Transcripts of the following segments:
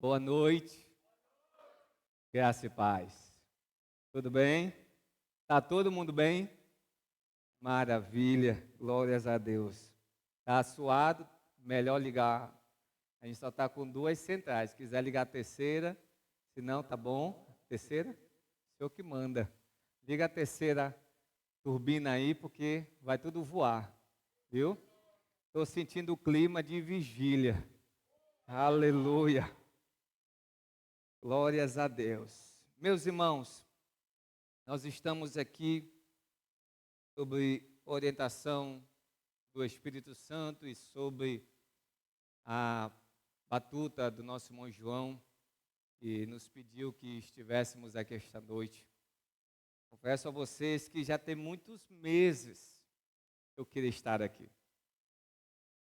Boa noite, graça e paz. Tudo bem? Tá todo mundo bem? Maravilha, glórias a Deus. Tá suado? Melhor ligar. A gente só está com duas centrais. Se quiser ligar a terceira, se não, tá bom. Terceira? O senhor que manda. Liga a terceira turbina aí, porque vai tudo voar, viu? Estou sentindo o clima de vigília. Aleluia. Glórias a Deus. Meus irmãos, nós estamos aqui sobre orientação do Espírito Santo e sobre a batuta do nosso irmão João, que nos pediu que estivéssemos aqui esta noite. Confesso a vocês que já tem muitos meses que eu queria estar aqui.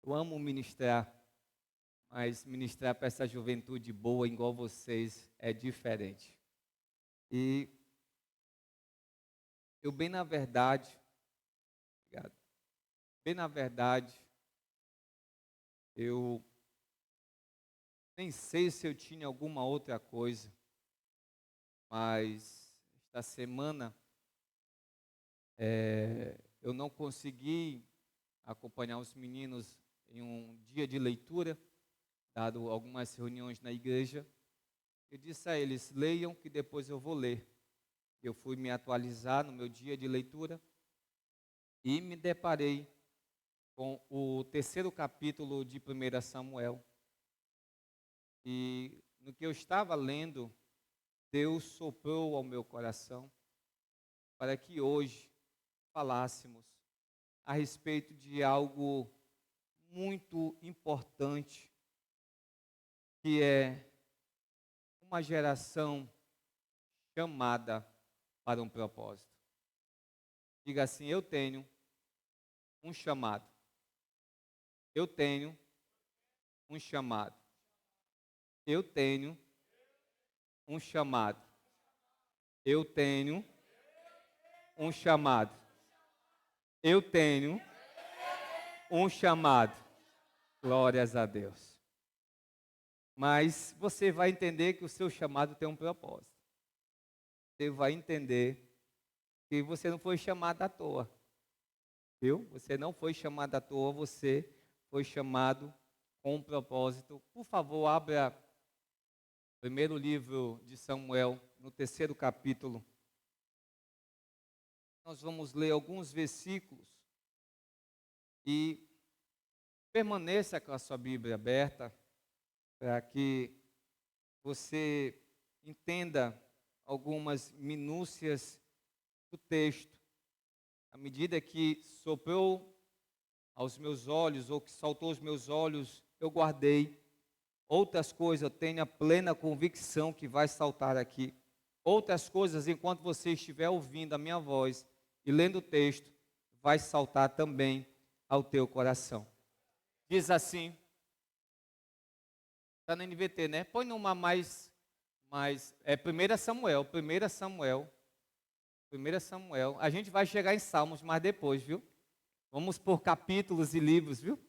Eu amo ministrar, mas ministrar para essa juventude boa, igual vocês, é diferente. E eu, bem na verdade, eu nem sei se eu tinha alguma outra coisa, mas esta semana eu não consegui acompanhar os meninos em um dia de leitura, dado algumas reuniões na igreja. Eu disse a eles, leiam que depois eu vou ler. Eu fui me atualizar no meu dia de leitura e me deparei com o terceiro capítulo de 1 Samuel. E no que eu estava lendo, Deus soprou ao meu coração para que hoje falássemos a respeito de algo muito importante, que é uma geração chamada para um propósito. Diga assim, eu tenho um chamado. Eu tenho um chamado. Eu tenho um chamado. Eu tenho um chamado. Eu tenho um chamado. Glórias a Deus. Mas você vai entender que o seu chamado tem um propósito. Você vai entender que você não foi chamado à toa. Viu? Você não foi chamado à toa, você foi chamado com um propósito. Por favor, abra o primeiro livro de Samuel, no terceiro capítulo. Nós vamos ler alguns versículos e permaneça com a sua Bíblia aberta para que você entenda algumas minúcias do texto. À medida que soprou aos meus olhos, ou que saltou aos meus olhos, eu guardei. Outras coisas eu tenho a plena convicção que vai saltar aqui. Outras coisas, enquanto você estiver ouvindo a minha voz e lendo o texto, vai saltar também ao teu coração. Diz assim, está na NVT, né? Põe numa mais 1 Samuel. A gente vai chegar em Salmos, mas depois, viu? Vamos por capítulos e livros, viu?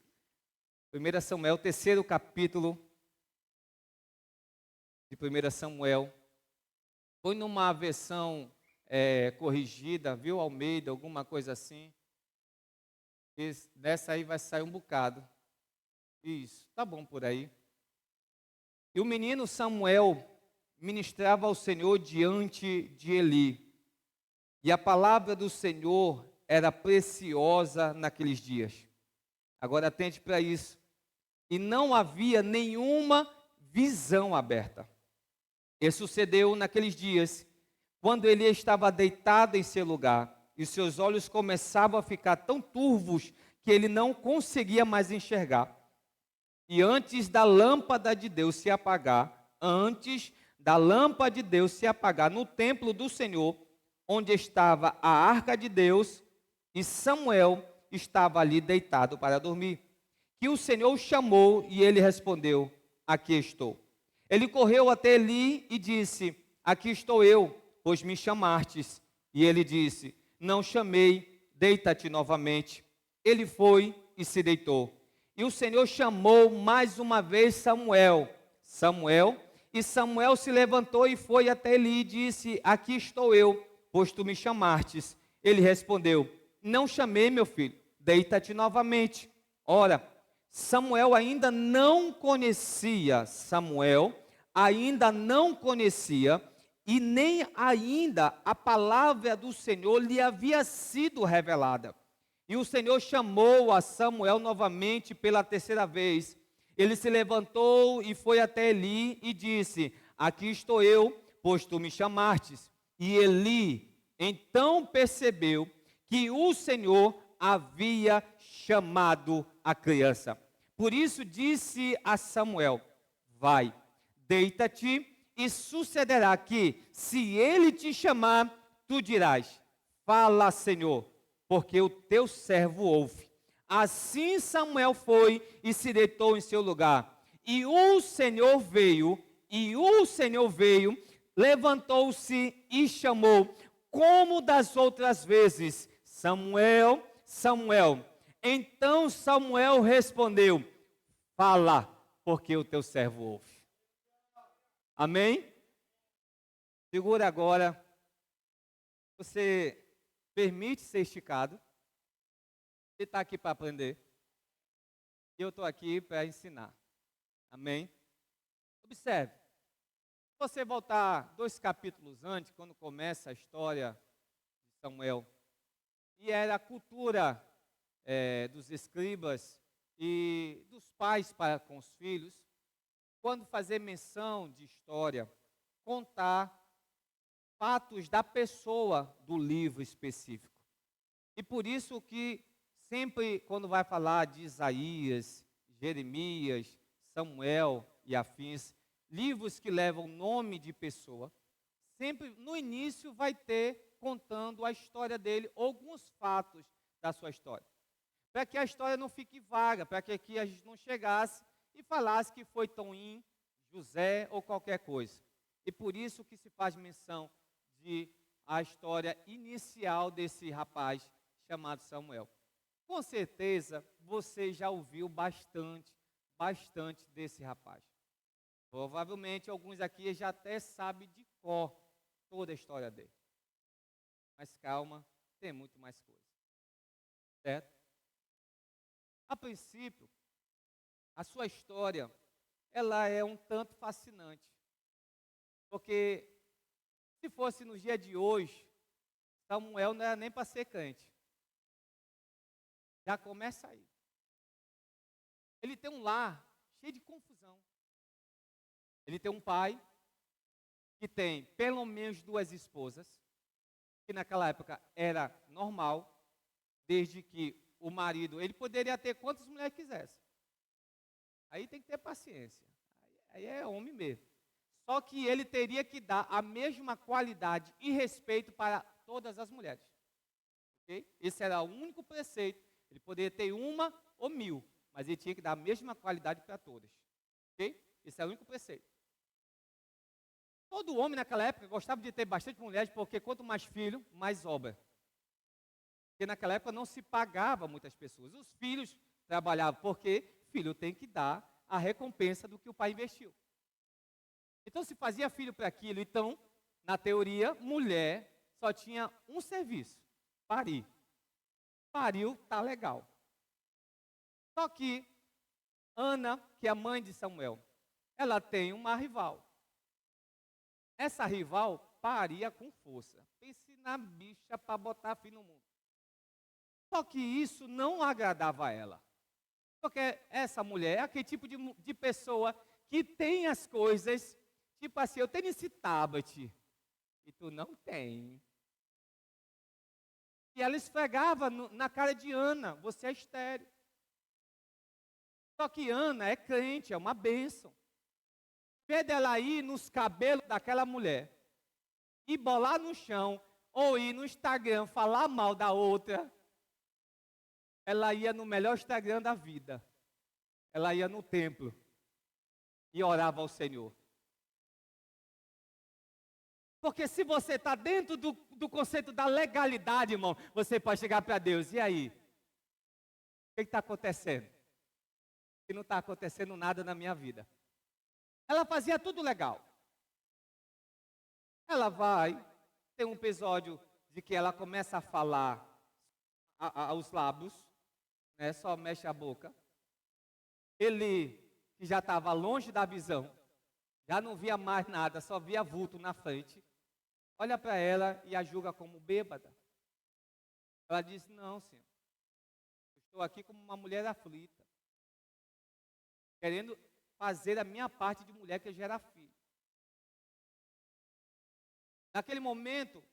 1 Samuel, terceiro capítulo de 1 Samuel. Põe numa versão corrigida, viu? Almeida, alguma coisa assim. Dessa aí vai sair um bocado. Isso, tá bom por aí. E o menino Samuel ministrava ao Senhor diante de Eli. E a palavra do Senhor era preciosa naqueles dias. Agora atente para isso. E não havia nenhuma visão aberta. E sucedeu naqueles dias, quando ele estava deitado em seu lugar, e seus olhos começavam a ficar tão turvos que ele não conseguia mais enxergar. E antes da lâmpada de Deus se apagar, no templo do Senhor, onde estava a arca de Deus, e Samuel estava ali deitado para dormir, que o Senhor o chamou e ele respondeu, aqui estou. Ele correu até Eli e disse, aqui estou eu, pois me chamastes. E ele disse, não chamei, deita-te novamente. Ele foi e se deitou. E o Senhor chamou mais uma vez Samuel. Samuel, E Samuel se levantou e foi até Eli e disse: Aqui estou eu, pois tu me chamastes. Ele respondeu: Não chamei, meu filho, deita-te novamente. Ora, Samuel ainda não conhecia, e nem ainda a palavra do Senhor lhe havia sido revelada. E o Senhor chamou a Samuel novamente pela terceira vez. Ele se levantou e foi até Eli e disse: Aqui estou eu, pois tu me chamastes. E Eli então percebeu que o Senhor havia chamado a criança. Por isso disse a Samuel: Vai, deita-te, e sucederá que, se ele te chamar, tu dirás: Fala, Senhor, porque o teu servo ouve. Assim Samuel foi e se deitou em seu lugar. E o Senhor veio, levantou-se e chamou, como das outras vezes: Samuel, Samuel. Então Samuel respondeu: Fala, porque o teu servo ouve. Amém? Segura agora. Você permite ser esticado? Você está aqui para aprender. E eu estou aqui para ensinar. Amém? Observe. Se você voltar 2 capítulos antes, quando começa a história de Samuel, e era a cultura dos escribas e dos pais para com os filhos, quando fazer menção de história, contar fatos da pessoa do livro específico. E por isso que sempre quando vai falar de Isaías, Jeremias, Samuel e afins, livros que levam nome de pessoa, sempre no início vai ter contando a história dele, alguns fatos da sua história. Para que a história não fique vaga, para que aqui a gente não chegasse e falasse que foi Toim, José ou qualquer coisa. E por isso que se faz menção de a história inicial desse rapaz chamado Samuel. Com certeza você já ouviu bastante desse rapaz. Provavelmente alguns aqui já até sabem de cor toda a história dele. Mas calma, tem muito mais coisa. Certo? A princípio, a sua história, ela é um tanto fascinante. Porque se fosse no dia de hoje, Samuel não era nem para ser crente. Já começa aí. Ele tem um lar cheio de confusão. Ele tem um pai que tem pelo menos 2 esposas, que naquela época era normal, desde que o marido, ele poderia ter quantas mulheres quisesse. Aí tem que ter paciência. Aí é homem mesmo. Só que ele teria que dar a mesma qualidade e respeito para todas as mulheres. Okay? Esse era o único preceito. Ele poderia ter 1 ou 1000, mas ele tinha que dar a mesma qualidade para todas. Okay? Esse é o único preceito. Todo homem naquela época gostava de ter bastante mulheres, porque quanto mais filho, mais obra. Porque naquela época não se pagava muitas pessoas. Os filhos trabalhavam, porque filho tem que dar a recompensa do que o pai investiu. Então se fazia filho para aquilo. Então, na teoria, mulher só tinha um serviço: parir. Pariu, tá legal. Só que Ana, que é a mãe de Samuel, ela tem uma rival. Essa rival paria com força. Pense na bicha para botar fim no mundo. Só que isso não agradava a ela. Porque essa mulher é aquele tipo de pessoa que tem as coisas, tipo assim: eu tenho esse tablet e tu não tem. E ela esfregava na cara de Ana: você é estéril. Só que Ana é crente, é uma bênção. Vê dela ir nos cabelos daquela mulher e bolar no chão, ou ir no Instagram falar mal da outra, ela ia no melhor Instagram da vida. Ela ia no templo e orava ao Senhor. Porque se você está dentro do conceito da legalidade, irmão, você pode chegar para Deus: e aí? O que está acontecendo? Que não está acontecendo nada na minha vida. Ela fazia tudo legal. Ela vai, tem um episódio de que ela começa a falar aos lábios, né, só mexe a boca. Ele, que já estava longe da visão, já não via mais nada, só via vulto na frente, olha para ela e a julga como bêbada. Ela diz: não, senhor, eu estou aqui como uma mulher aflita, querendo fazer a minha parte de mulher que gera filho. Naquele momento,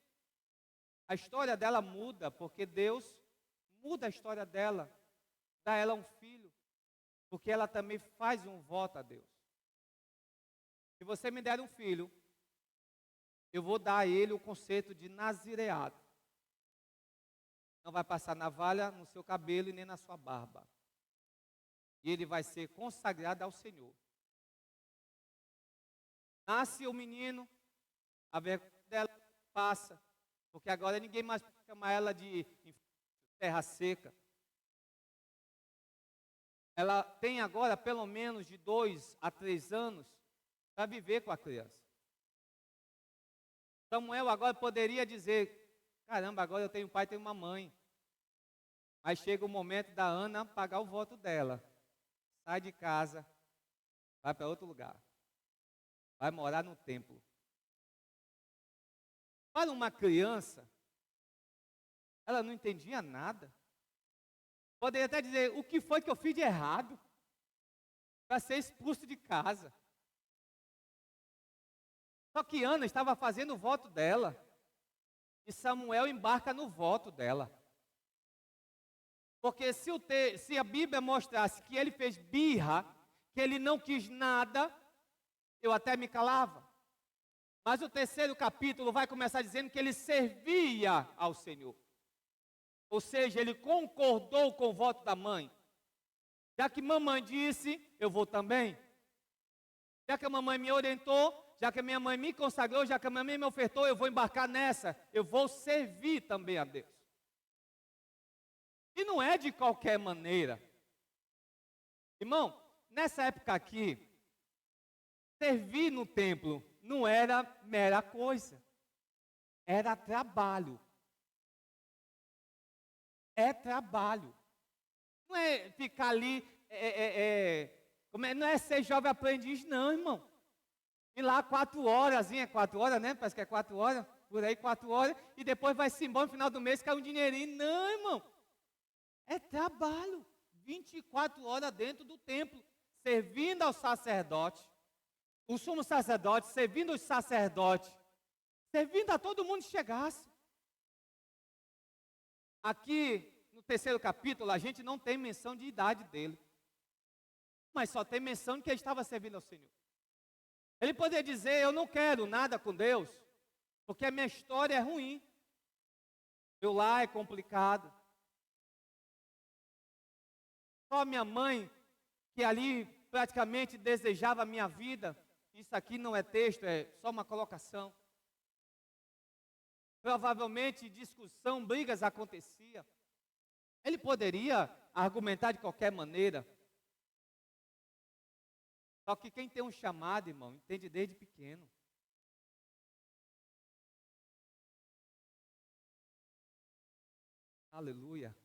a história dela muda, porque Deus muda a história dela, dá a ela um filho, porque ela também faz um voto a Deus. Se você me der um filho, eu vou dar a ele o conceito de nazireado. Não vai passar navalha no seu cabelo e nem na sua barba. E ele vai ser consagrado ao Senhor. Nasce o menino, a vergonha dela passa, porque agora ninguém mais chama ela de terra seca. Ela tem agora pelo menos de 2 a 3 anos para viver com a criança. Samuel agora poderia dizer: caramba, agora eu tenho um pai e tenho uma mãe. Mas chega o momento da Ana pagar o voto dela. Sai de casa, vai para outro lugar. Vai morar no templo. Para uma criança, ela não entendia nada. Poderia até dizer: o que foi que eu fiz de errado para ser expulso de casa? Só que Ana estava fazendo o voto dela. E Samuel embarca no voto dela. Porque se a Bíblia mostrasse que ele fez birra, que ele não quis nada, eu até me calava. Mas o 3º capítulo vai começar dizendo que ele servia ao Senhor. Ou seja, ele concordou com o voto da mãe. Já que mamãe disse, eu vou também. Já que a mamãe me orientou, já que a minha mãe me consagrou, já que a minha mãe me ofertou, eu vou embarcar nessa. Eu vou servir também a Deus. E não é de qualquer maneira. Irmão, nessa época aqui, servir no templo não era mera coisa. Era trabalho. É trabalho. Não é ficar ali, não é ser jovem aprendiz, não, irmão. Ir lá 4 horas, 4 horas, né? Parece que é 4 horas, por aí 4 horas, e depois vai-se embora no final do mês, cai um dinheirinho. Não, irmão. É trabalho. 24 horas dentro do templo, servindo ao sacerdote, o sumo sacerdote, servindo os sacerdotes, servindo a todo mundo que chegasse. Aqui, no 3º capítulo, a gente não tem menção de idade dele. Mas só tem menção de que ele estava servindo ao Senhor. Ele poderia dizer: eu não quero nada com Deus, porque a minha história é ruim. Meu lar é complicado. Só a minha mãe, que ali praticamente desejava a minha vida. Isso aqui não é texto, é só uma colocação. Provavelmente discussão, brigas aconteciam. Ele poderia argumentar de qualquer maneira. Só que quem tem um chamado, irmão, entende desde pequeno. Aleluia.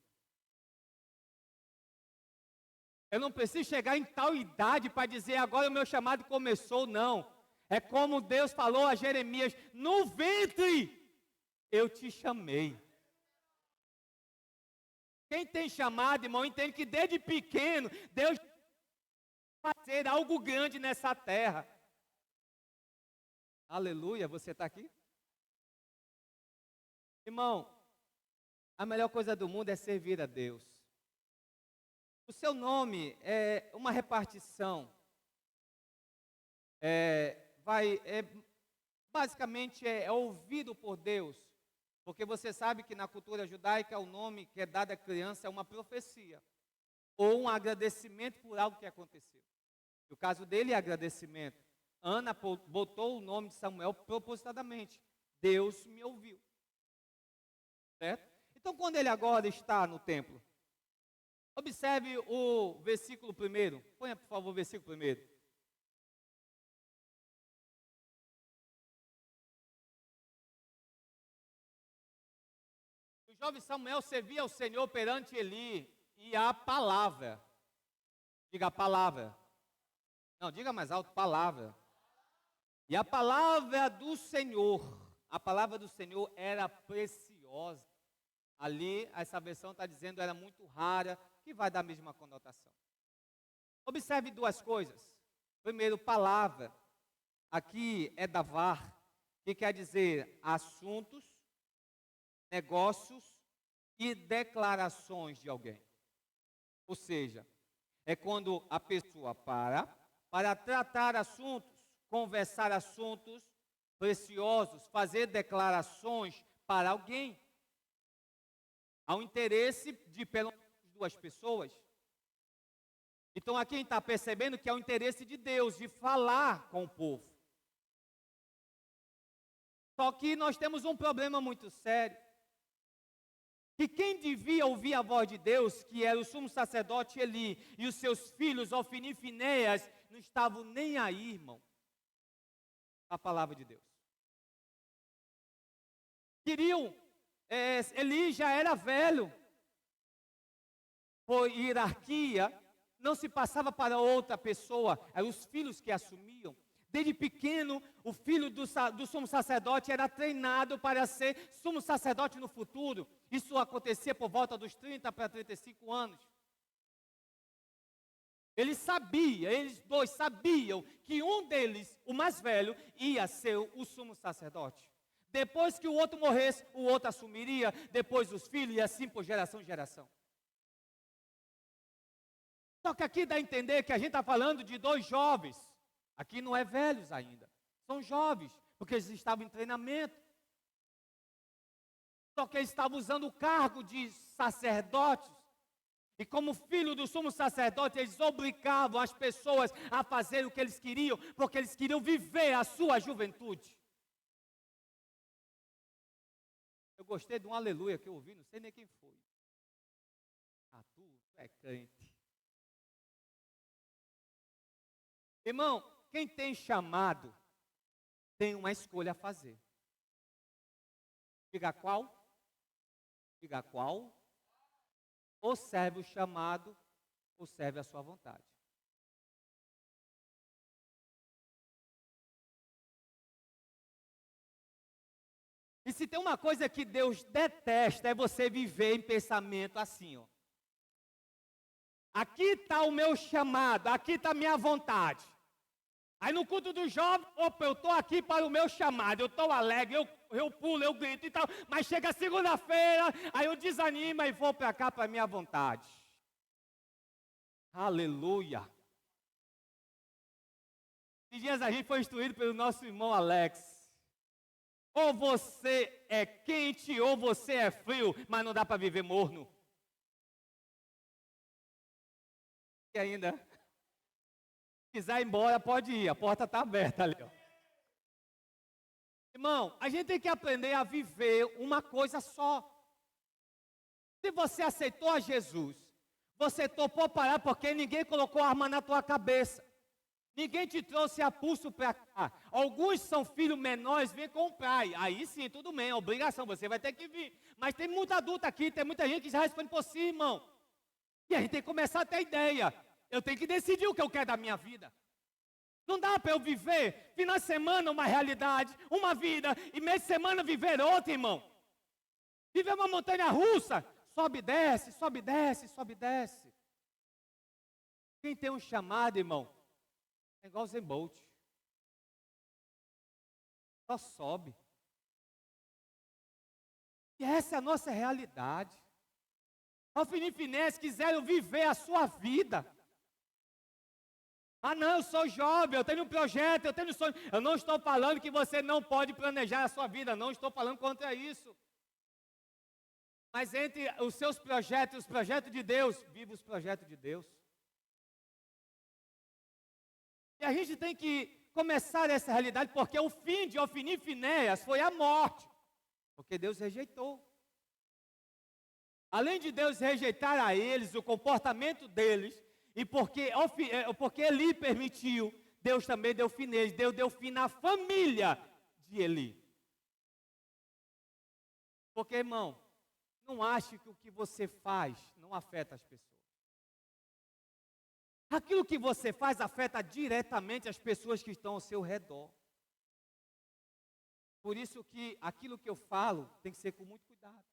Eu não preciso chegar em tal idade para dizer agora o meu chamado começou, não. É como Deus falou a Jeremias: no ventre eu te chamei. Quem tem chamado, irmão, entende que desde pequeno Deus vai fazer algo grande nessa terra. Aleluia, você está aqui? Irmão, a melhor coisa do mundo é servir a Deus. O seu nome é uma repartição. Basicamente é ouvido por Deus. Porque você sabe que na cultura judaica o nome que é dado à criança é uma profecia. Ou um agradecimento por algo que aconteceu. No caso dele é agradecimento. Ana botou o nome de Samuel propositadamente. Deus me ouviu. Certo? Então quando ele agora está no templo, observe o versículo 1. Ponha, por favor, o versículo 1. jovem Samuel servia ao Senhor perante Eli, e a palavra, diga a palavra, não, diga mais alto, palavra. E a palavra do Senhor era preciosa. Ali, essa versão está dizendo era muito rara, que vai dar a mesma conotação. Observe duas coisas. Primeiro, palavra. Aqui é davar, que quer dizer assuntos, negócios e declarações de alguém. Ou seja, é quando a pessoa para tratar assuntos, conversar assuntos preciosos, fazer declarações para alguém. Há um interesse de pelo menos duas pessoas. Então aqui a gente está percebendo que é o interesse de Deus de falar com o povo. Só que nós temos um problema muito sério. Que quem devia ouvir a voz de Deus, que era o sumo sacerdote Eli, e os seus filhos, Ofni e Finéias, não estavam nem aí, irmão, a palavra de Deus. Queriam, Eli já era velho, por hierarquia, não se passava para outra pessoa, eram os filhos que assumiam. Desde pequeno, o filho do sumo sacerdote era treinado para ser sumo sacerdote no futuro. Isso acontecia por volta dos 30 para 35 anos. Eles dois sabiam que um deles, o mais velho, ia ser o sumo sacerdote. Depois que o outro morresse, o outro assumiria, depois os filhos, e assim por geração em geração. Só que aqui dá a entender que a gente está falando de dois jovens. Aqui não é velhos ainda, são jovens, porque eles estavam em treinamento. Só que eles estavam usando o cargo de sacerdotes. E como filho do sumo sacerdote, eles obrigavam as pessoas a fazer o que eles queriam, porque eles queriam viver a sua juventude. Eu gostei de um aleluia que eu ouvi, não sei nem quem foi. Ah, tu é crente. Irmão, quem tem chamado, tem uma escolha a fazer. Diga qual? Diga qual? Ou serve o chamado, ou serve a sua vontade. E se tem uma coisa que Deus detesta, é você viver em pensamento assim, ó. Aqui está o meu chamado, aqui está a minha vontade. Aí no culto do jovem, opa, eu estou aqui para o meu chamado, eu estou alegre, eu pulo, eu grito e tal. Mas chega segunda-feira, aí eu desanimo e vou para cá para a minha vontade. Aleluia. Esses dias a gente foi instruído pelo nosso irmão Alex. Ou você é quente ou você é frio, mas não dá para viver morno. E ainda, se quiser ir embora, pode ir, a porta está aberta ali. Ó. Irmão, a gente tem que aprender a viver uma coisa só. Se você aceitou a Jesus, você topou parar porque ninguém colocou arma na tua cabeça. Ninguém te trouxe a pulso para cá. Alguns são filhos menores, vêm comprar. Aí sim, tudo bem, é obrigação, você vai ter que vir. Mas tem muita adulta aqui, tem muita gente que já responde por si, irmão. E a gente tem que começar a ter ideia. Eu tenho que decidir o que eu quero da minha vida. Não dá para eu viver final de semana uma realidade, uma vida, e mês de semana viver outra, irmão. Viver uma montanha russa, sobe e desce, sobe e desce, sobe e desce. Quem tem um chamado, irmão, é igual o Zen Bolt. Só sobe. E essa é a nossa realidade. Ofni e Finéias quiseram viver a sua vida. Ah não, eu sou jovem, eu tenho um projeto, eu tenho um sonho. Eu não estou falando que você não pode planejar a sua vida, não estou falando contra isso. Mas entre os seus projetos e os projetos de Deus, viva os projetos de Deus. E a gente tem que começar essa realidade, porque o fim de Ofni e Finéias foi a morte. Porque Deus rejeitou. Além de Deus rejeitar a eles, o comportamento deles, e porque Eli permitiu, Deus também deu fim neles. Deus deu fim na família de Eli. Porque, irmão, Não ache que o que você faz não afeta as pessoas. Aquilo que você faz afeta diretamente as pessoas que estão ao seu redor. Por isso que aquilo que eu falo tem que ser com muito cuidado.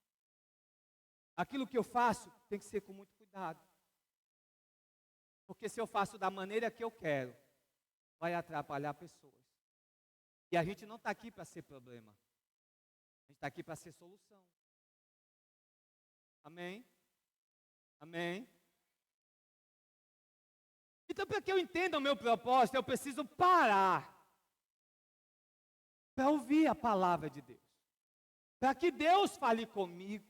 Aquilo que eu faço tem que ser com muito cuidado. Porque se eu faço da maneira que eu quero, vai atrapalhar pessoas. E a gente não está aqui para ser problema. A gente está aqui para ser solução. Amém? Amém? Então, para que eu entenda o meu propósito, eu preciso parar para ouvir a palavra de Deus. Para que Deus fale comigo.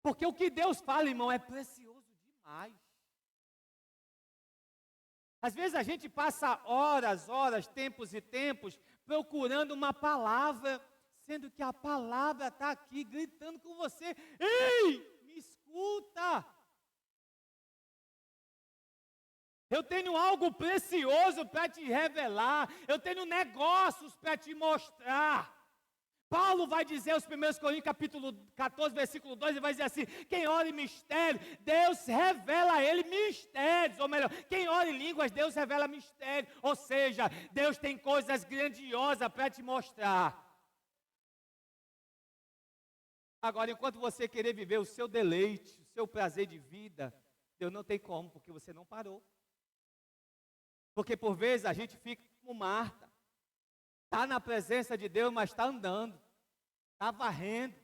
Porque o que Deus fala, irmão, é precioso demais. Às vezes a gente passa horas, tempos e tempos, procurando uma palavra, sendo que a palavra está aqui gritando com você. Ei, me escuta! Eu tenho algo precioso para te revelar. Eu tenho negócios para te mostrar. Paulo vai dizer aos 1 Coríntios capítulo 14, versículo 2, ele vai dizer assim: quem ora em mistério, Deus revela a ele mistérios. Ou melhor, quem ora em línguas, Deus revela mistérios. Ou seja, Deus tem coisas grandiosas para te mostrar. Agora, enquanto você querer viver o seu deleite, o seu prazer de vida, Deus não tem como, porque você não parou. Porque por vezes a gente fica como Marta. Está na presença de Deus, mas está andando. Está varrendo.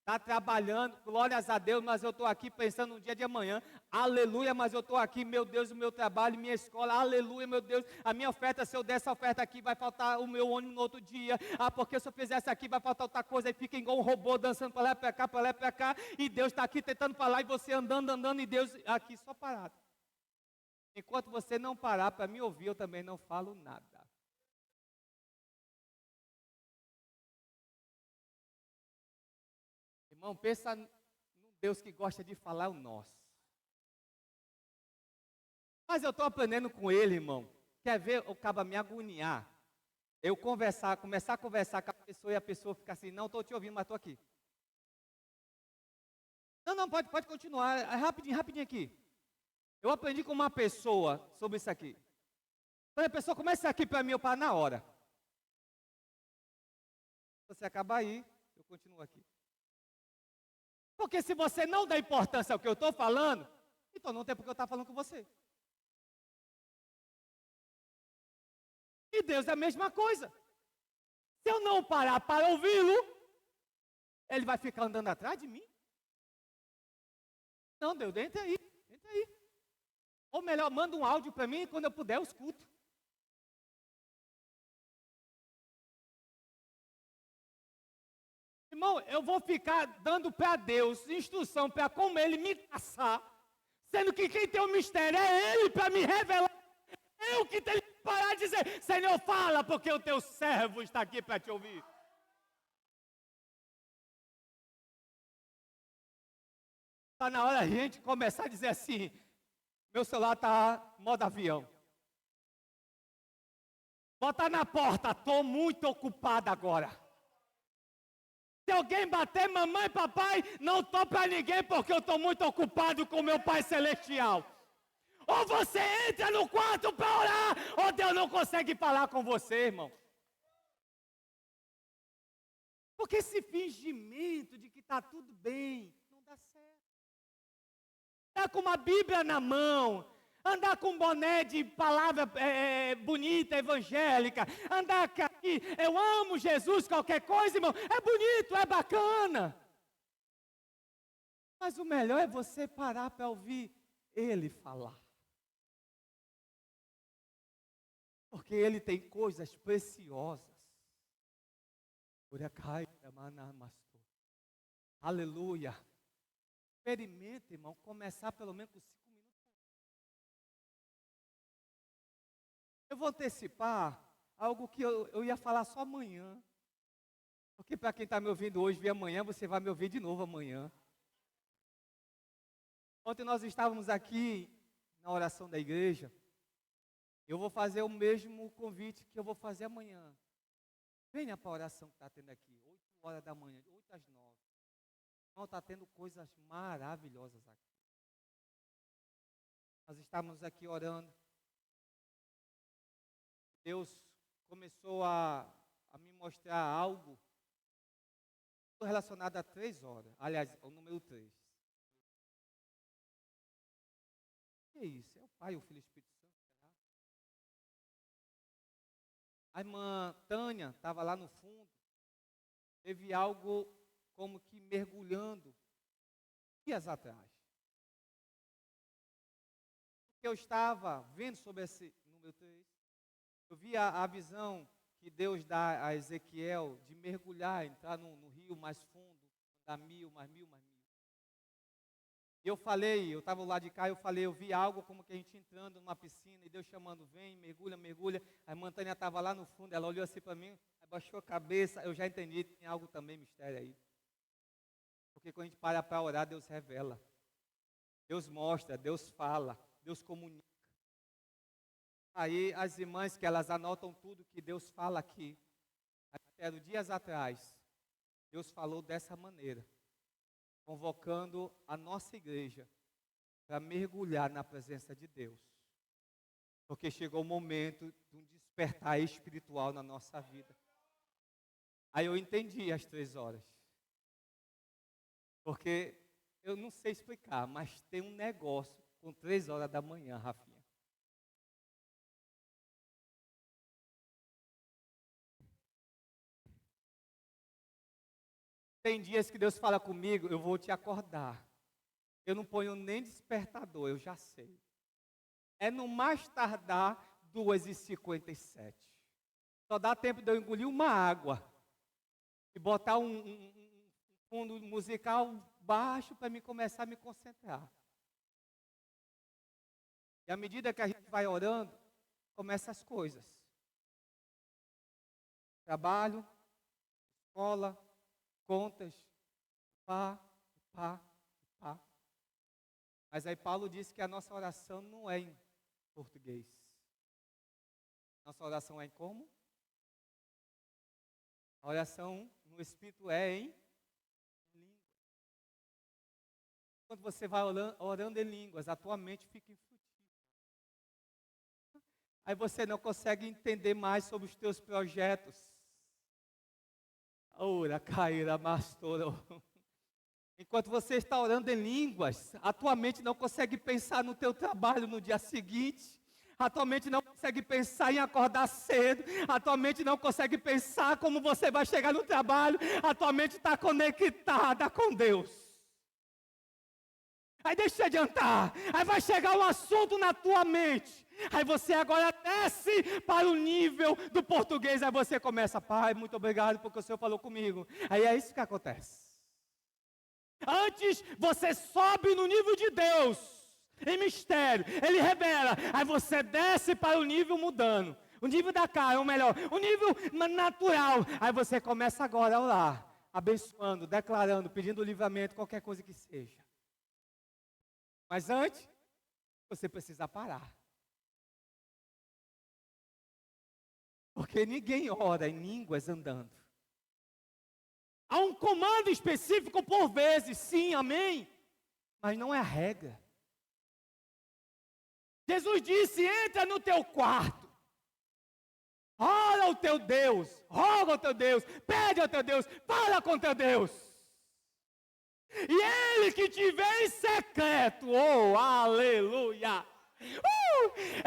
Está trabalhando. Glórias a Deus, mas eu estou aqui pensando no dia de amanhã. Aleluia, mas eu estou aqui, meu Deus, o meu trabalho, minha escola. Aleluia, meu Deus, a minha oferta, se eu der essa oferta aqui, vai faltar o meu ônibus no outro dia. Ah, porque se eu fizer essa aqui, vai faltar outra coisa. E fica igual um robô dançando para lá, para cá, para lá, para cá. E Deus está aqui tentando falar e você andando, e Deus aqui só parado. Enquanto você não parar para me ouvir, eu também não falo nada. Irmão, pensa num Deus que gosta de falar o nosso. Mas eu estou aprendendo com ele, irmão. Quer ver o caba me agoniar? Eu começar a conversar com a pessoa e a pessoa fica assim, não estou te ouvindo, mas estou aqui. Não, pode continuar. É rapidinho aqui. Eu aprendi com uma pessoa sobre isso aqui. Quando a pessoa começa aqui para mim, eu paro na hora. Se você acabar aí, eu continuo aqui. Porque se você não dá importância ao que eu estou falando, então não tem porque eu estar falando com você. E Deus é a mesma coisa. Se eu não parar para ouvi-lo, ele vai ficar andando atrás de mim? Não, Deus, entra aí. Ou melhor, manda um áudio para mim e quando eu puder eu escuto. Irmão, eu vou ficar dando para Deus instrução para como Ele me caçar, sendo que quem tem o mistério é Ele para me revelar. Eu que tenho que parar de dizer, Senhor, fala, porque o teu servo está aqui para te ouvir. Está na hora a gente começar a dizer assim, meu celular está modo avião. Bota na porta, estou muito ocupado agora. Se alguém bater, mamãe, papai, não estou para ninguém porque eu estou muito ocupado com meu Pai Celestial. Ou você entra no quarto para orar, ou Deus não consegue falar com você, irmão. Porque esse fingimento de que está tudo bem, não dá certo. Andar com uma Bíblia na mão, andar com um boné de palavra bonita, evangélica, andar aqui, eu amo Jesus, qualquer coisa, irmão, é bonito, é bacana. Mas o melhor é você parar para ouvir Ele falar. Porque Ele tem coisas preciosas. Aleluia. Experimente, irmão, começar pelo menos com 5 minutos. Eu vou antecipar algo que eu ia falar só amanhã. Porque para quem está me ouvindo hoje, vem amanhã, você vai me ouvir de novo amanhã. Ontem nós estávamos aqui na oração da igreja. Eu vou fazer o mesmo convite que eu vou fazer amanhã. Venha para a oração que está tendo aqui, 8 horas da manhã, 8 às 9. Irmão, está tendo coisas maravilhosas aqui. Nós estávamos aqui orando. Deus começou a me mostrar algo relacionado a 3 horas. Aliás, o número 3. O que é isso? É o Pai, o Filho e o Espírito Santo? Será? A irmã Tânia estava lá no fundo. Teve algo como que mergulhando dias atrás. Eu estava vendo sobre esse número 3. Eu vi a visão que Deus dá a Ezequiel de mergulhar, entrar no rio mais fundo, dar 1000, mais 1000, mais 1000. E eu falei, eu estava lá de cá, eu vi algo como que a gente entrando numa piscina e Deus chamando, vem, mergulha, mergulha. A irmã Tânia estava lá no fundo, ela olhou assim para mim, abaixou a cabeça, eu já entendi, tem algo também mistério aí. Porque quando a gente para orar, Deus revela. Deus mostra, Deus fala, Deus comunica. Aí as irmãs que elas anotam tudo que Deus fala aqui. Até dias atrás, Deus falou dessa maneira, convocando a nossa igreja para mergulhar na presença de Deus. Porque chegou o momento de um despertar espiritual na nossa vida. Aí eu entendi as 3 horas. Porque eu não sei explicar, mas tem um negócio com 3 horas da manhã, Rafinha. Tem dias que Deus fala comigo, eu vou te acordar. Eu não ponho nem despertador, eu já sei. É no mais tardar 2h57. Só dá tempo de eu engolir uma água e botar um fundo musical baixo para me começar a me concentrar. E à medida que a gente vai orando, começam as coisas. Trabalho, escola, contas, pá. Mas aí Paulo disse que a nossa oração não é em português. Nossa oração é em como? A oração no Espírito é em língua. Quando você vai orando em línguas, a tua mente fica infrutífera. Aí você não consegue entender mais sobre os teus projetos. Ora, caíra, mastoro. Enquanto você está orando em línguas, a tua mente não consegue pensar no teu trabalho no dia seguinte. A tua mente não consegue pensar em acordar cedo. A tua mente não consegue pensar como você vai chegar no trabalho. A tua mente está conectada com Deus. Aí deixa eu adiantar. Aí vai chegar um assunto na tua mente. Aí você agora desce para o nível do português. Aí você começa, Pai, muito obrigado porque o Senhor falou comigo. Aí é isso que acontece. Antes você sobe no nível de Deus, em mistério, Ele revela. Aí você desce para o nível mudando. O nível da carne, ou melhor, o nível natural. Aí você começa agora a orar, abençoando, declarando, pedindo livramento, qualquer coisa que seja. Mas antes, você precisa parar. Porque ninguém ora em línguas andando. Há um comando específico por vezes, sim, amém? Mas não é a regra. Jesus disse, entra no teu quarto. Ora ao teu Deus, roga ao teu Deus, pede ao teu Deus, fala com teu Deus. E Ele que te vê em secreto, oh, aleluia.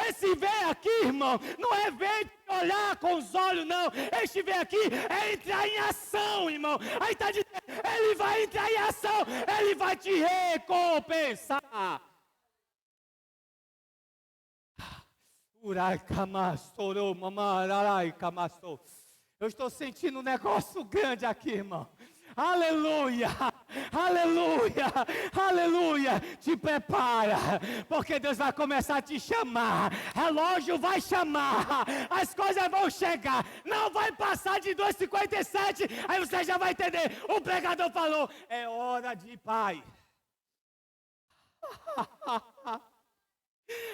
Esse ver aqui, irmão, não é ver de olhar com os olhos, não. Este ver aqui é entrar em ação, irmão. Aí está dizendo, Ele vai entrar em ação, Ele vai te recompensar. Eu estou sentindo um negócio grande aqui, irmão. Aleluia, aleluia, aleluia. Te prepara, porque Deus vai começar a te chamar. Relógio vai chamar, as coisas vão chegar. Não vai passar de 2h57. Aí você já vai entender. O pregador falou, é hora de ir, Pai.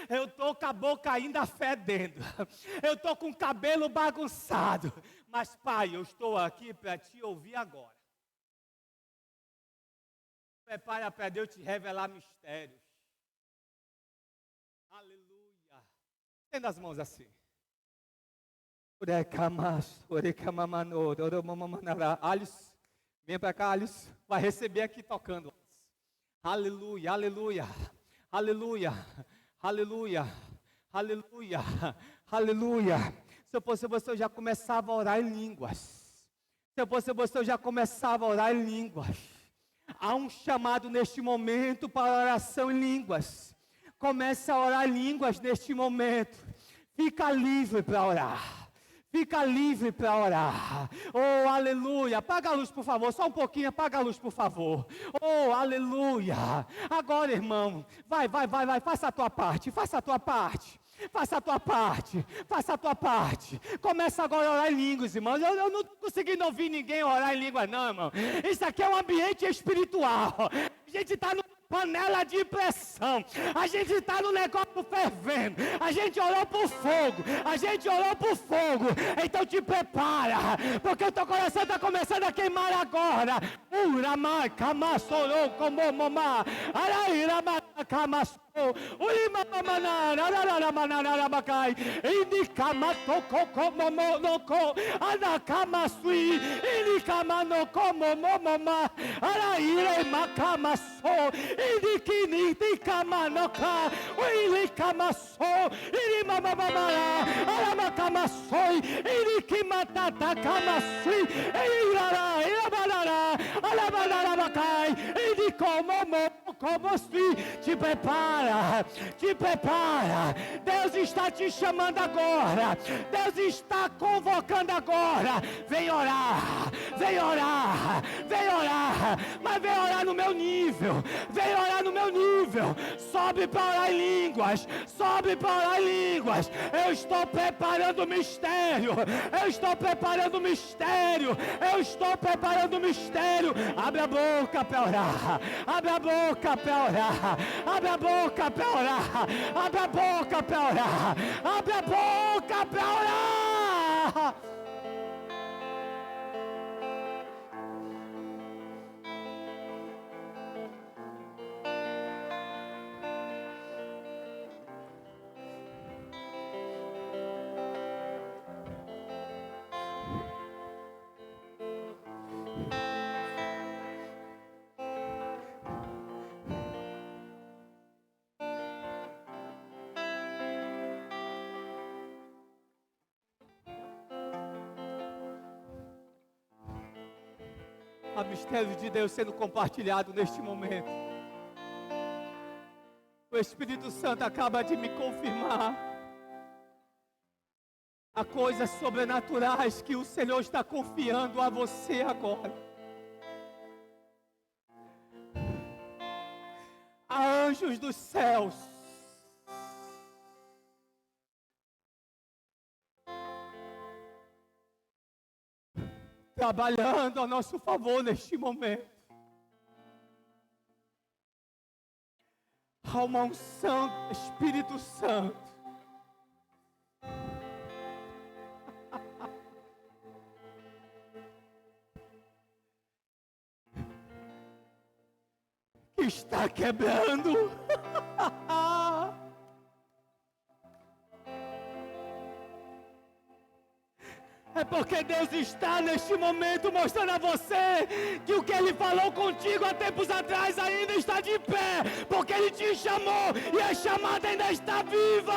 Eu estou com a boca ainda fedendo. Eu estou com o cabelo bagunçado. Mas, Pai, eu estou aqui para te ouvir agora. Prepara para Deus te revelar mistérios. Aleluia. Tendo as mãos assim. Alice, vem para cá, Alice. Vai receber aqui tocando. Aleluia, aleluia, aleluia, aleluia, aleluia, aleluia. Se eu fosse você, eu já começava a orar em línguas. Se eu fosse você, eu já começava a orar em línguas. Há um chamado neste momento para oração em línguas. Comece a orar em línguas neste momento. Fica livre para orar. Fica livre para orar. Oh, aleluia. Apaga a luz, por favor. Só um pouquinho, apaga a luz, por favor. Oh, aleluia. Agora, irmão, vai. Faça a tua parte. Faça a tua parte. Faça a tua parte, faça a tua parte. Começa agora a orar em línguas, irmãos. Eu não estou conseguindo ouvir ninguém orar em línguas, não, irmão. Isso aqui é um ambiente espiritual. A gente está no panela de pressão, a gente está no negócio fervendo, a gente orou por fogo, então te prepara, porque o teu coração está começando a queimar agora. Uramai, kamasoro, komomoma, arairama, kamasu. Te prepara, Deus está te chamando agora, Deus está convocando agora, vem orar, mas vem orar no meu nível, sobe para orar em línguas, eu estou preparando o mistério, abre a boca para orar, abre a boca para orar, abre a boca para orar, abre a boca para orar, abre a boca para orar. Há mistérios de Deus sendo compartilhado neste momento. O Espírito Santo acaba de me confirmar. Há coisas sobrenaturais que o Senhor está confiando a você agora. Há anjos dos céus trabalhando a nosso favor neste momento. Há uma unção do Espírito Santo. Que está quebrando. É porque Deus está neste momento mostrando a você que o que Ele falou contigo há tempos atrás ainda está de pé, porque Ele te chamou e a chamada ainda está viva.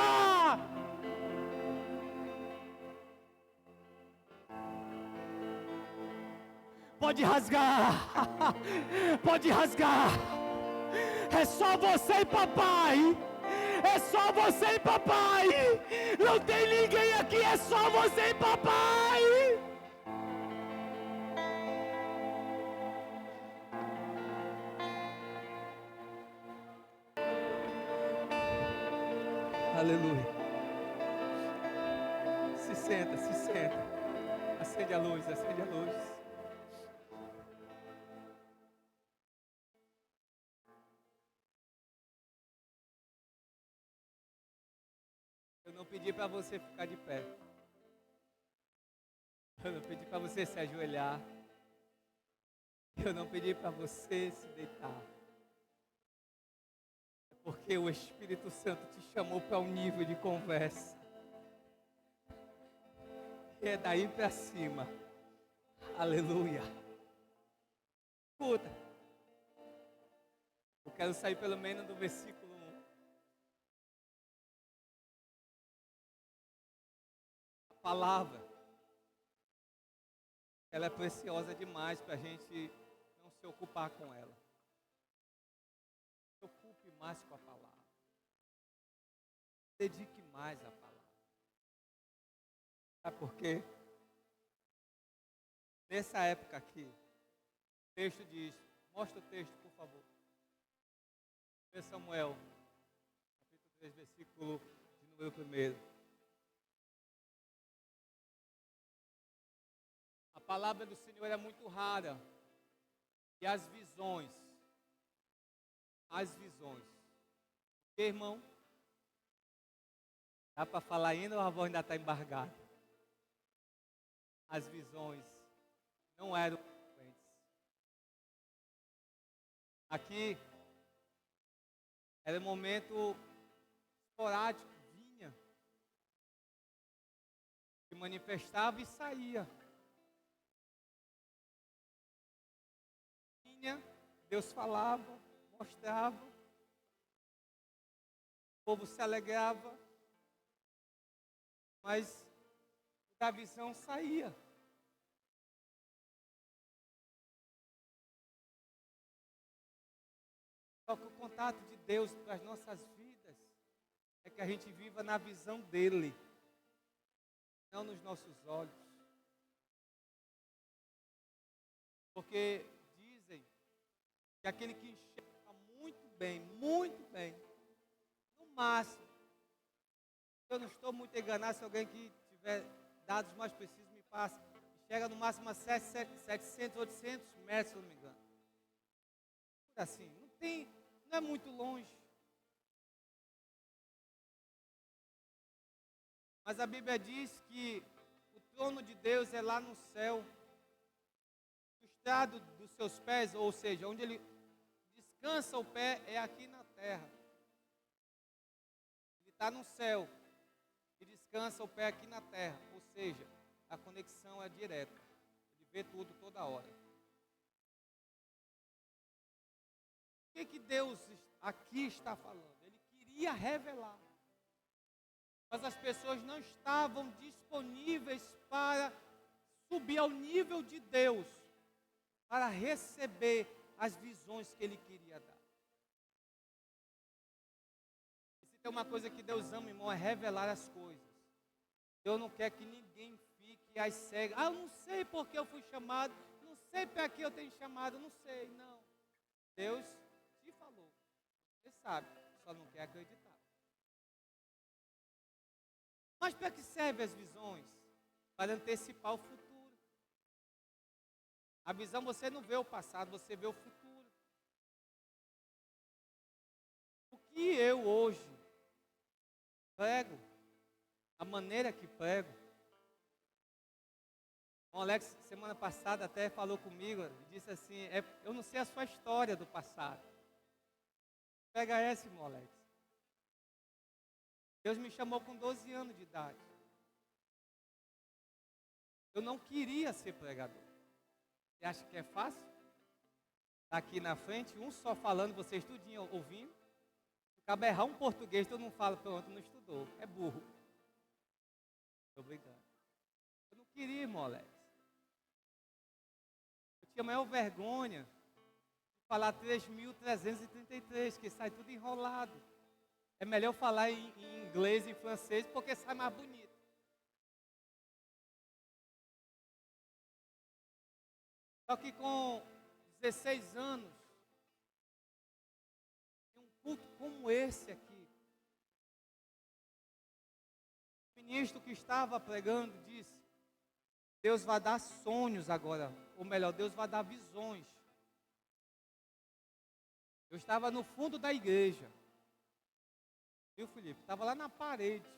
Pode rasgar, pode rasgar. É só você e papai. É só você e papai. Não tem ninguém aqui, é só você e papai. Aleluia. Se senta, se senta. Acende a luz, acende a luz. Eu não pedi para você ficar de pé. Eu não pedi para você se ajoelhar. Eu não pedi para você se deitar. Porque o Espírito Santo te chamou para um nível de conversa. E é daí para cima. Aleluia. Escuta. Eu quero sair pelo menos do versículo 1. A palavra, ela é preciosa demais para a gente não se ocupar com ela. Se ocupe mais com a palavra. Dedique mais à palavra. Sabe por quê? Nessa época aqui, o texto diz, mostra o texto, por favor. 1 Samuel, capítulo 3, versículo de número 1. A palavra do Senhor é muito rara. E as visões. Porque, irmão? Dá para falar ainda ou a voz ainda está embargada? As visões não eram frequentes. Aqui era um momento esporádico, vinha, se manifestava e saía. Vinha, Deus falava, mostrava, o povo se alegrava, mas da visão saía. Só que o contato de Deus para as nossas vidas é que a gente viva na visão dEle, não nos nossos olhos. Porque dizem que aquele que enxerga muito bem, no máximo, eu não estou muito enganado, se alguém que tiver dados mais precisos me passa, enxerga no máximo a 700, 800 metros, se eu não me engano. Por assim, não é muito longe. Mas a Bíblia diz que o trono de Deus é lá no céu. O estrado dos seus pés, ou seja, onde ele descansa o pé, é aqui na terra. Ele está no céu e descansa o pé aqui na terra. Ou seja, a conexão é direta. Ele vê tudo toda hora. O que Deus aqui está falando? Ele queria revelar. Mas as pessoas não estavam disponíveis para subir ao nível de Deus, para receber as visões que Ele queria dar. E se tem uma coisa que Deus ama, irmão, é revelar as coisas. Deus não quer que ninguém fique às cegas. Eu não sei porque eu fui chamado, não sei para que eu tenho chamado, não sei, não. Deus te falou, você sabe, só não quer acreditar. Mas para que servem as visões? Para antecipar o futuro. A visão você não vê o passado, você vê o futuro. O que eu hoje prego, a maneira que prego. O Alex, semana passada, até falou comigo e disse assim, eu não sei a sua história do passado. Pega essa, irmão Alex. Deus me chamou com 12 anos de idade. Eu não queria ser pregador. Você acha que é fácil? Está aqui na frente, um só falando, vocês tudinho ouvindo. Acaba errar um português, todo mundo fala, pronto, não estudou. É burro. Obrigado. Eu não queria, irmão Alex. Eu tinha a maior vergonha de falar 3.333, que sai tudo enrolado. É melhor falar em inglês e em francês, porque sai mais bonito. Só que com 16 anos, em um culto como esse aqui, o ministro que estava pregando disse, Deus vai dar sonhos agora, ou melhor, Deus vai dar visões. Eu estava no fundo da igreja. Viu, Felipe? Estava lá na parede.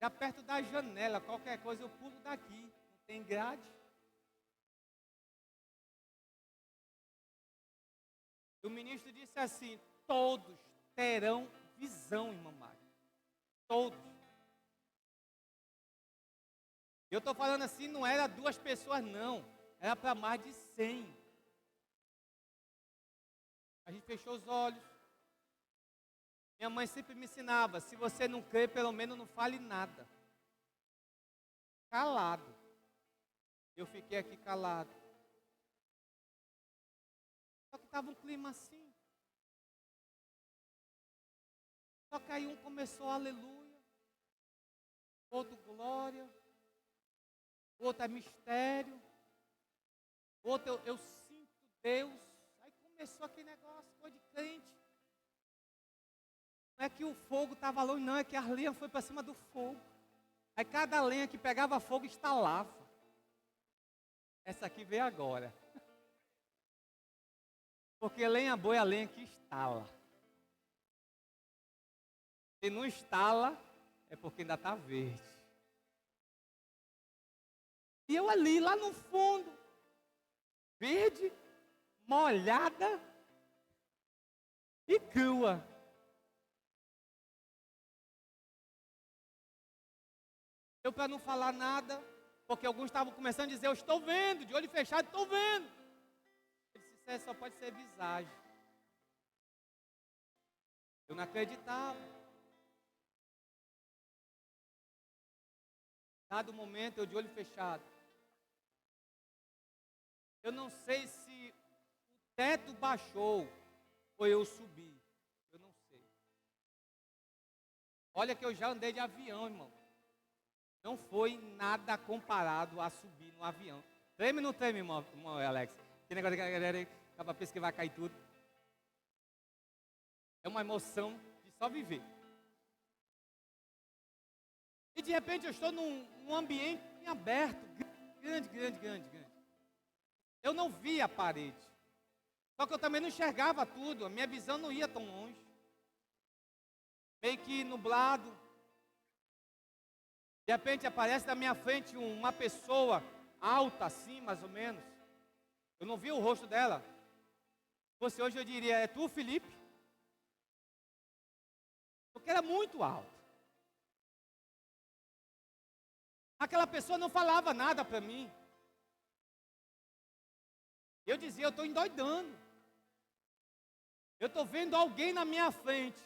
Já perto da janela, qualquer coisa eu pulo daqui. Não tem grade. E o ministro disse assim, todos terão visão, irmã Mari. Todos. Eu estou falando assim, não era 2 pessoas, não. Era para mais de 100. A gente fechou os olhos. Minha mãe sempre me ensinava, se você não crê, pelo menos não fale nada. Calado. Eu fiquei aqui calado. Só que estava um clima assim. Só que aí um começou aleluia, outro glória, outro é mistério, outro eu sinto Deus. Aí começou aquele negócio, coisa de crente. Não é que o fogo estava longe, não, é que a lenha foi para cima do fogo. Aí cada lenha que pegava fogo estalava. Essa aqui veio agora. Porque lenha boa é a lenha que estala. Se não estala, é porque ainda está verde. E eu ali, lá no fundo, verde, molhada e crua. Eu, para não falar nada, porque alguns estavam começando a dizer, eu estou vendo, de olho fechado, estou vendo. Ele disse, só pode ser visagem. Eu não acreditava. Dado momento, eu de olho fechado. Eu não sei se o teto baixou ou eu subi. Eu não sei. Olha que eu já andei de avião, irmão. Não foi nada comparado a subir no avião. Treme ou não treme, irmão Alex? Tem negócio que a galera acaba pensando que vai cair tudo. É uma emoção de só viver. E de repente eu estou num ambiente aberto, grande. Eu não via a parede. Só que eu também não enxergava tudo. A minha visão não ia tão longe. Meio que nublado. De repente aparece na minha frente uma pessoa alta assim, mais ou menos. Eu não vi o rosto dela. Você hoje eu diria, é tu, Felipe? Porque era muito alto. Aquela pessoa não falava nada para mim. Eu dizia, eu estou endoidando. Eu estou vendo alguém na minha frente.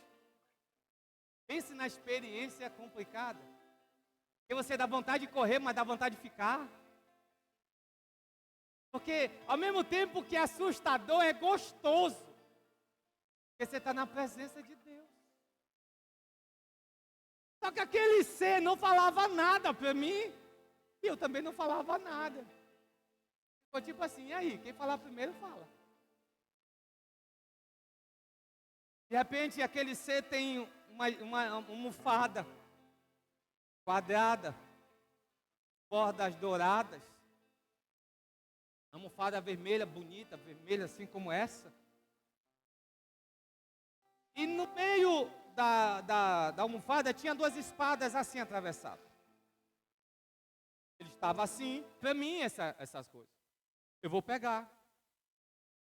Pense na experiência complicada. Que você dá vontade de correr, mas dá vontade de ficar. Porque ao mesmo tempo que é assustador, é gostoso. Porque você está na presença de Deus. Só que aquele ser não falava nada para mim. E eu também não falava nada. Ficou tipo assim, e aí? Quem falar primeiro, fala. De repente, aquele ser tem uma almofada quadrada, bordas douradas, almofada vermelha, bonita, vermelha assim como essa. E no meio da almofada tinha 2 espadas assim atravessadas. Ele estava assim, para mim essas coisas. Eu vou pegar.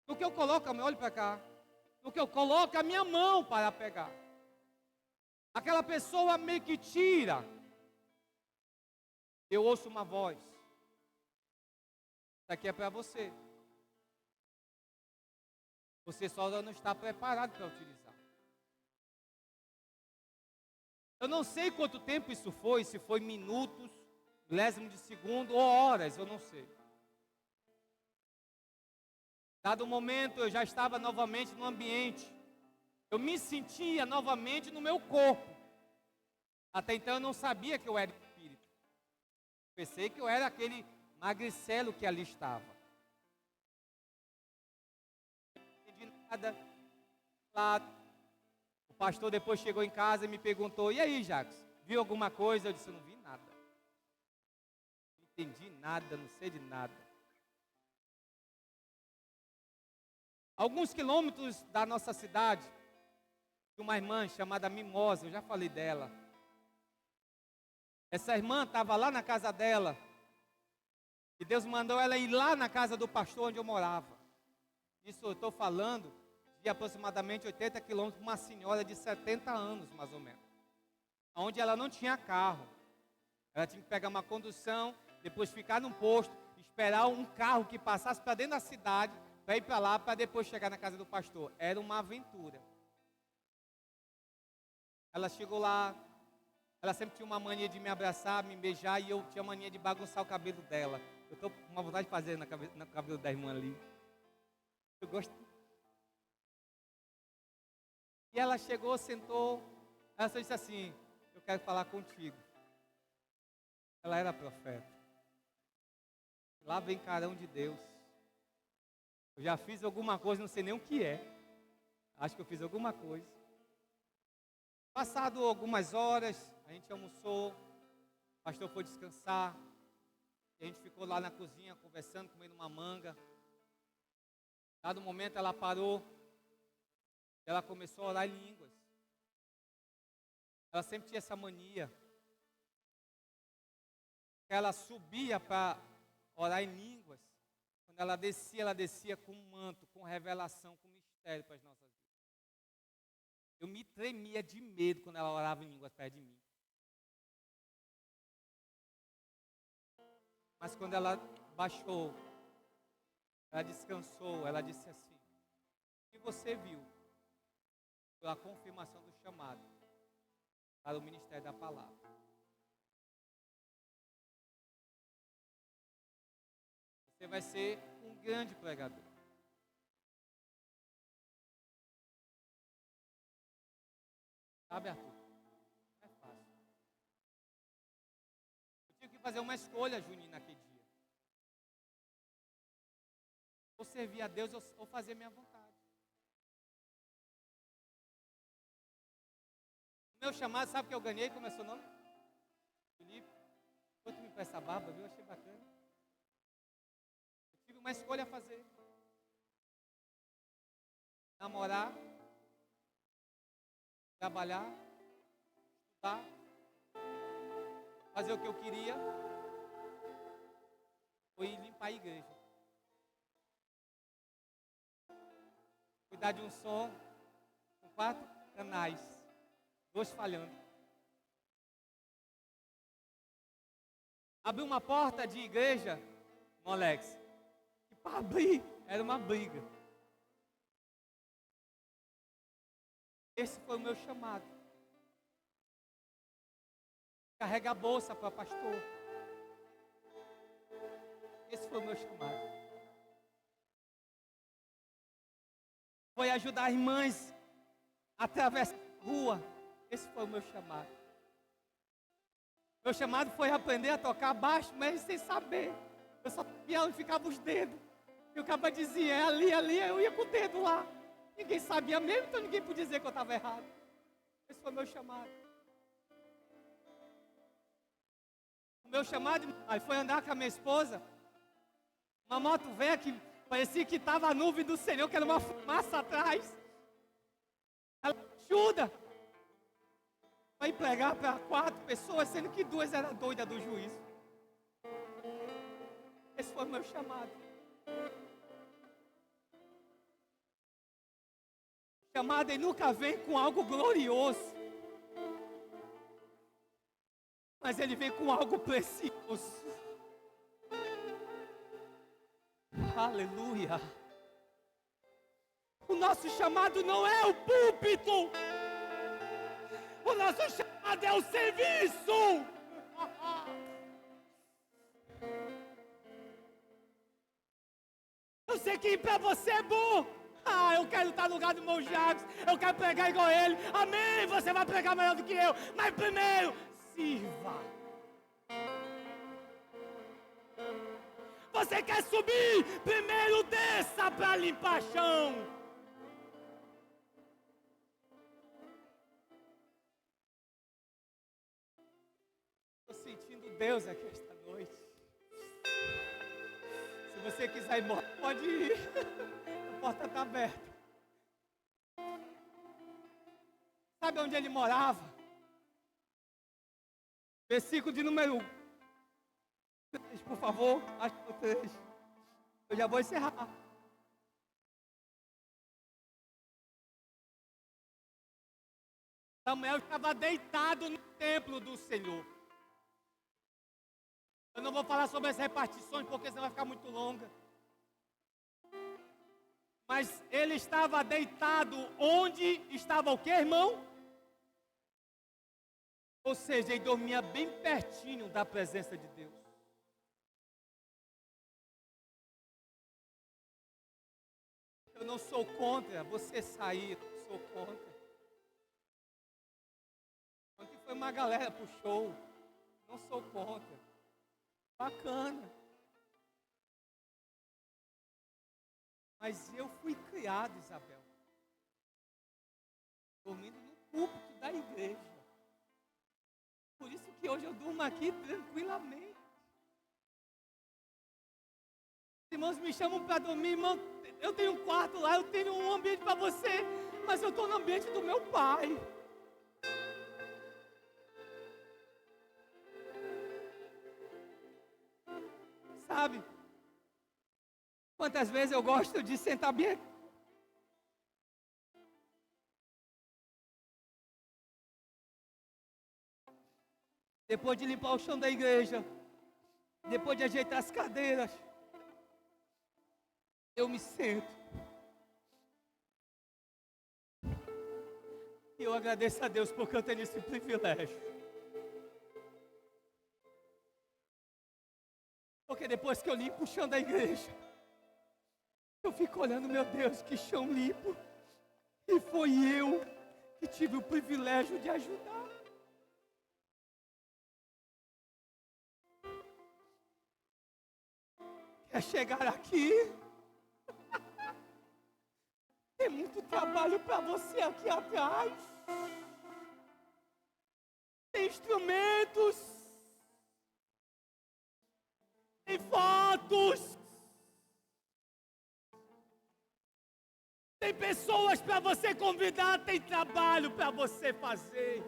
No que eu coloco, eu olho para cá. No que eu coloco a minha mão para pegar. Aquela pessoa meio que tira. Eu ouço uma voz. Isso aqui é para você. Você só não está preparado para utilizar. Eu não sei quanto tempo isso foi, se foi minutos, milésimos de segundo ou horas, eu não sei. Dado o momento, eu já estava novamente no ambiente. Eu me sentia novamente no meu corpo. Até então eu não sabia que eu era espírito. Pensei que eu era aquele magricelo que ali estava. Não entendi nada. O pastor depois chegou em casa e me perguntou, e aí, Jacques, viu alguma coisa? Eu disse, eu não vi nada. Não entendi nada, não sei de nada. Alguns quilômetros da nossa cidade, de uma irmã chamada Mimosa, eu já falei dela. Essa irmã estava lá na casa dela, e Deus mandou ela ir lá na casa do pastor onde eu morava. Isso eu estou falando de aproximadamente 80 quilômetros, uma senhora de 70 anos, mais ou menos, onde ela não tinha carro. Ela tinha que pegar uma condução, depois ficar num posto, esperar um carro que passasse para dentro da cidade, para ir para lá, para depois chegar na casa do pastor. Era uma aventura. Ela chegou lá, ela sempre tinha uma mania de me abraçar, me beijar, e eu tinha mania de bagunçar o cabelo dela. Eu estou com uma vontade de fazer no cabelo da irmã ali. Eu gosto. E ela chegou, sentou, ela só disse assim: eu quero falar contigo. Ela era profeta. Lá vem carão de Deus. Eu já fiz alguma coisa, não sei nem o que é. Acho que eu fiz alguma coisa. Passado algumas horas, a gente almoçou, o pastor foi descansar, e a gente ficou lá na cozinha conversando, comendo uma manga. Dado momento ela parou, e ela começou a orar em línguas. Ela sempre tinha essa mania. Ela subia para orar em línguas. Quando ela descia com um manto, com revelação, com mistério para as nossas vidas. Eu me tremia de medo quando ela orava em línguas perto de mim. Mas quando ela baixou, ela descansou, ela disse assim: o que você viu foi a confirmação do chamado para o ministério da palavra. Você vai ser um grande pregador. Sabe, Arthur? Não é fácil. Eu tive que fazer uma escolha, Juninho, naquele dia. Ou servir a Deus ou fazer minha vontade. O meu chamado, sabe o que eu ganhei? Como é seu nome? Felipe. Quanto me presta a barba, viu? Achei bacana. Eu tive uma escolha a fazer. Namorar, trabalhar, estudar, fazer o que eu queria, ou ir limpar a igreja. Cuidar de um som com 4 canais, 2 falhando. Abrir uma porta de igreja, Molex, que para abrir era uma briga. Esse foi o meu chamado. Carregar a bolsa para pastor. Esse foi o meu chamado. Foi ajudar irmãs a atravessar a rua. Esse foi o meu chamado. Meu chamado foi aprender a tocar baixo, mas sem saber. Eu só sabia onde ficavam os dedos. E o cara dizia: é ali, eu ia com o dedo lá. Ninguém sabia mesmo, então ninguém podia dizer que eu estava errado. Esse foi o meu chamado. O meu chamado foi andar com a minha esposa. Uma moto velha que parecia que estava a nuvem do Senhor, que era uma fumaça atrás. Ela ajuda. Para ir pregar para 4 pessoas, sendo que 2 eram doidas do juízo. Esse foi o meu chamado. O chamado, ele nunca vem com algo glorioso, mas ele vem com algo precioso. Aleluia. O nosso chamado não é o púlpito. O nosso chamado é o serviço. Eu sei que para você é bom. Eu quero estar no lugar do irmão Jacques. Eu quero pregar igual ele. Amém, você vai pregar melhor do que eu. Mas primeiro, sirva. Você quer subir? Primeiro desça para limpar chão. Estou sentindo Deus aqui esta noite. Se você quiser ir embora, pode ir. A porta está aberta. Sabe onde ele morava? Versículo de número 3, por favor. Acho que é o 3. Eu já vou encerrar. Samuel estava deitado no templo do Senhor. Eu não vou falar sobre as repartições, porque senão vai ficar muito longa. Mas ele estava deitado onde estava o quê, irmão? Ou seja, ele dormia bem pertinho da presença de Deus. Eu não sou contra você sair, eu não sou contra. Ontem foi uma galera pro show, não sou contra. Bacana. Mas eu fui criado, Isabel, dormindo no púlpito da igreja. Por isso que hoje eu durmo aqui tranquilamente. Os irmãos me chamam para dormir, irmão. Eu tenho um quarto lá, eu tenho um ambiente para você, mas eu estou no ambiente do meu pai. Sabe? Quantas vezes eu gosto de sentar bem aqui. Depois de limpar o chão da igreja, depois de ajeitar as cadeiras, eu me sento. E eu agradeço a Deus porque eu tenho esse privilégio. Porque depois que eu limpo o chão da igreja, eu fico olhando, meu Deus, que chão limpo. E foi eu que tive o privilégio de ajudar. Quer chegar aqui? Tem muito trabalho para você aqui atrás. Tem instrumentos. Tem fotos. Tem pessoas para você convidar. Tem trabalho para você fazer.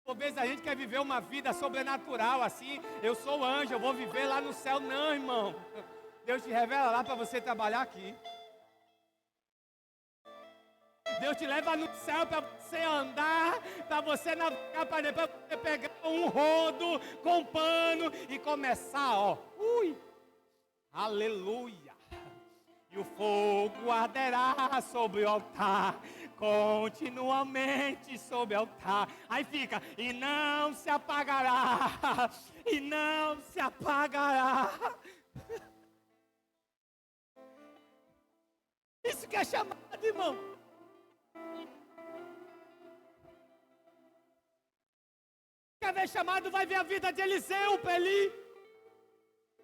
Talvez a gente quer viver uma vida sobrenatural assim. Eu sou anjo, eu vou viver lá no céu. Não, irmão. Deus te revela lá para você trabalhar aqui. Deus te leva no céu para você andar, para você navegar, para depois você pegar um rodo com pano e começar, ó. Aleluia. E o fogo arderá sobre o altar, continuamente sobre o altar. Aí fica, e não se apagará, e não se apagará. Isso que é chamado, irmão. Quer ver chamado, vai ver a vida de Eliseu,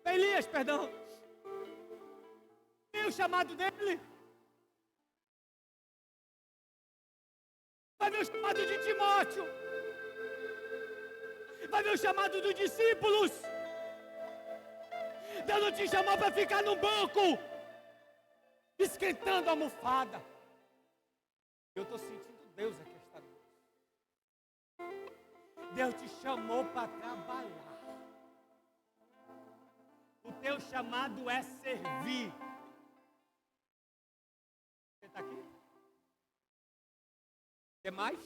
Elias, perdão. E o chamado dele. Vai ver o chamado de Timóteo. Vai ver o chamado dos discípulos. Deus não te chamou para ficar no banco, esquentando a almofada. Eu estou sentindo Deus aqui esta noite. Deus te chamou para trabalhar. O teu chamado é servir. Você está aqui? Quer mais?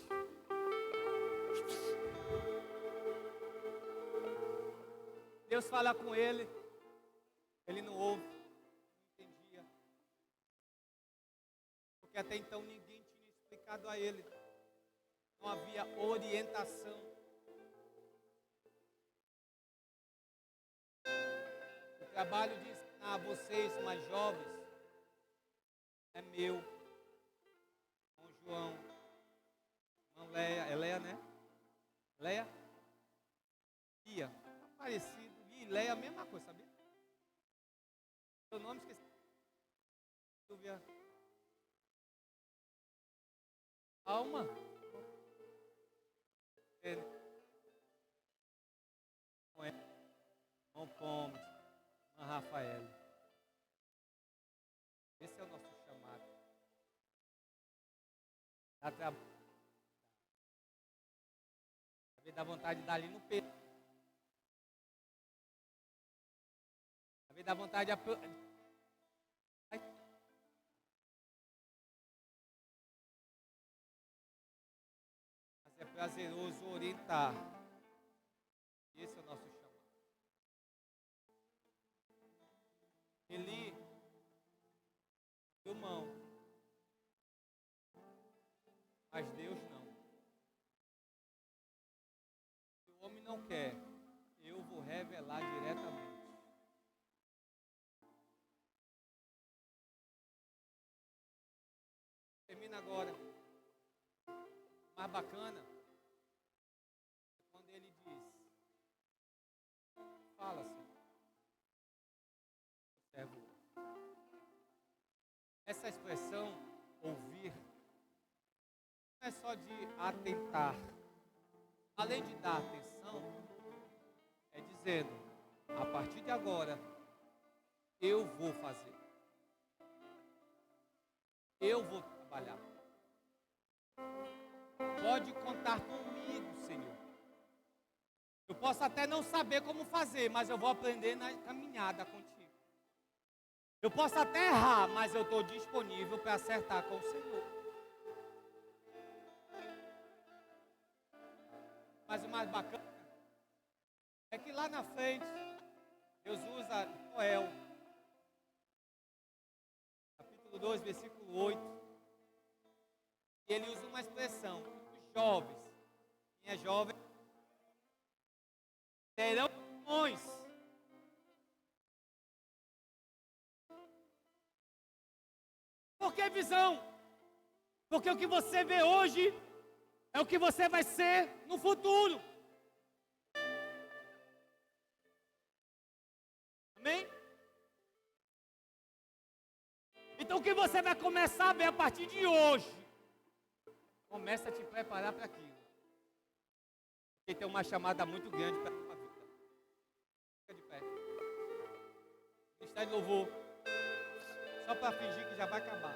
Deus fala com ele. Ele não ouve. Não entendia. Porque até então ninguém tinha explicado a ele. Não havia orientação. O trabalho de ensinar a vocês mais jovens é meu. Irmão João, irmão Leia, é Leia, né? Leia? Ia, parecido. E Leia, a mesma coisa, sabia? Seu nome esqueci. Silvia. Alma. Ele. Irmão Pomos. Irmã Rafael. Esse é o nosso chamado. Dá trabalho. Às vezes dá vontade de dar ali no peito. Às vezes dá vontade de... prazeroso orientar. Esse é o nosso chamado. Eli deu mão, mas Deus não. Se o homem não quer, eu vou revelar diretamente. Termina agora. Mais bacana é quando ele diz: fala, Senhor, servo. Essa expressão, ouvir, não é só de atentar. Além de dar atenção, é dizendo: a partir de agora, eu vou fazer. Eu vou trabalhar. Pode contar comigo, Senhor. Eu posso até não saber como fazer, mas eu vou aprender na caminhada contigo. Eu posso até errar, mas eu estou disponível para acertar com o Senhor. Mas o mais bacana é que lá na frente, Deus usa Joel, capítulo 2, versículo 8. E ele usa uma expressão: os jovens, quem é jovem, terão visões. Por que visão? Porque o que você vê hoje é o que você vai ser no futuro. Amém? Então o que você vai começar a ver a partir de hoje, começa a te preparar para aquilo. Porque tem uma chamada muito grande para a sua vida. Fica de pé. Ministério de louvor. Só para fingir que já vai acabar.